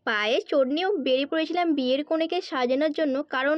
পায়ে চোট নিয়েও বেরিয়ে পড়েছিলাম বিয়ের কনেকে সাজানোর জন্য। কারণ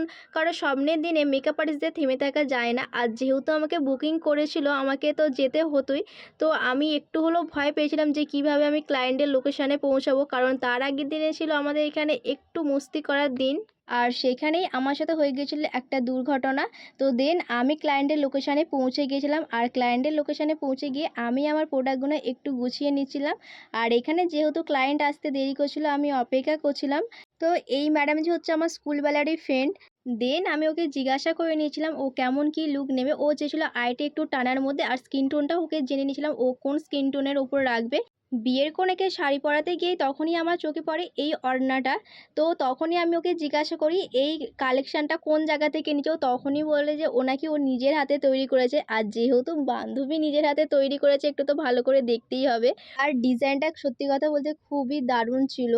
স্বপ্নের দিনে মেকআপ আর্টিস্টদের থেমে থাকা যায় না। আর যেহেতু আমাকে বুকিং করেছিল আমাকে তো যেতে হতোই। তো আমি একটু হলেও ভয় পেয়েছিলাম যে কিভাবে আমি ক্লায়েন্টের লোকেশনে পৌঁছাবো। কারণ তার আগের দিনে ছিল আমাদের এখানে একটু মস্তি করার দিন। আর সেখানেই আমার সাথে হয়ে গিয়েছিল একটা দুর্ঘটনা। তো দেন আমি ক্লায়েন্টের লোকেশনে পৌঁছে গিয়েছিলাম। আর ক্লায়েন্টের লোকেশনে পৌঁছে গিয়ে আমি আমার প্রোডাক্টগুলো একটু গুছিয়ে নিচ্ছিলাম। আর এখানে যেহেতু ক্লায়েন্ট আসতে দেরি করছিল আমি অপেক্ষা করছিলাম। তো এই ম্যাডাম যে হচ্ছে আমার স্কুলবেলারই ফ্রেন্ড। দেন আমি ওকে জিজ্ঞাসা করে নিয়েছিলাম ও কেমন কী লুক নেবে। ও চেয়েছিল আইটা একটু টানার মধ্যে, আর স্কিন টোনটাও ওকে জেনে নিয়েছিলাম ও কোন স্কিন টোনের ওপর রাখবে। বিয়ের কনেকে শাড়ি পরাতে গিয়ে তখনই আমার চোখে পড়ে এই ওড়নাটা। তো তখনই আমি ওকে জিজ্ঞাসা করি এই কালেকশানটা কোন জায়গা থেকে নিয়েছে। ও তখনই বলে যে ও নাকি ওর নিজের হাতে তৈরি করেছে। আর যেহেতু বান্ধবী নিজের হাতে তৈরি করেছে একটু তো ভালো করে দেখতেই হবে। আর ডিজাইনটা সত্যি কথা বলতে খুবই দারুণ ছিল।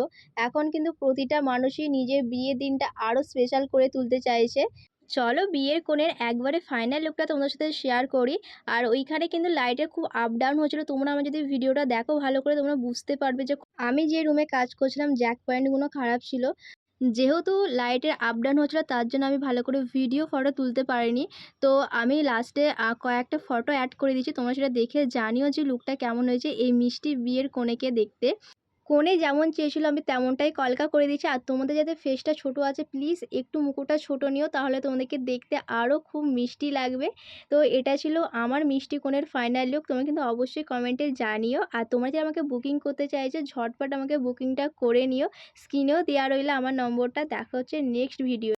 এখন কিন্তু প্রতিটা মানুষই নিজের বিয়ের দিনটা আরও স্পেশাল করে তুলতে চাইছে। চলো বিয়ের কোণের একবারে ফাইনাল লুকটা তোমাদের সাথে শেয়ার করি। আর ওইখানে কিন্তু লাইটের খুব আপ ডাউন হচ্ছিল। তোমরা আমার যদি ভিডিওটা দেখো ভালো করে তোমরা বুঝতে পারবে যে আমি যে রুমে কাজ করছিলাম জ্যাক পয়েন্টগুলো খারাপ ছিল। যেহেতু লাইটের আপ ডাউন হচ্ছিল তার জন্য আমি ভালো করে ভিডিও ফটো তুলতে পারিনি। তো আমি লাস্টে কয়েকটা ফটো অ্যাড করে দিয়েছি। তোমরা সেটা দেখে জানিও যে লুকটা কেমন হয়েছে এই মিষ্টি বিয়ের কনেকে দেখতে। কনে যেমন চেয়েছিল আমি তেমনটাই কলকা করে দিয়েছি। আর তোমাদের যাদের ফেসটা ছোট আছে প্লিজ একটু মুখটা ছোট নিও, তাহলে তোমাদেরকে দেখতে আরও খুব মিষ্টি লাগবে। তো এটা ছিল আমার মিষ্টি কনের ফাইনাল লুক। তোমরা কিন্তু অবশ্যই কমেন্টে জানিও। আর তোমরা যে আমাকে বুকিং করতে চাইছো ঝটপট আমাকে বুকিংটা করে নিও। স্ক্রিনেও দেওয়া রইলো আমার নম্বরটা। দেখা হচ্ছে নেক্সট ভিডিও।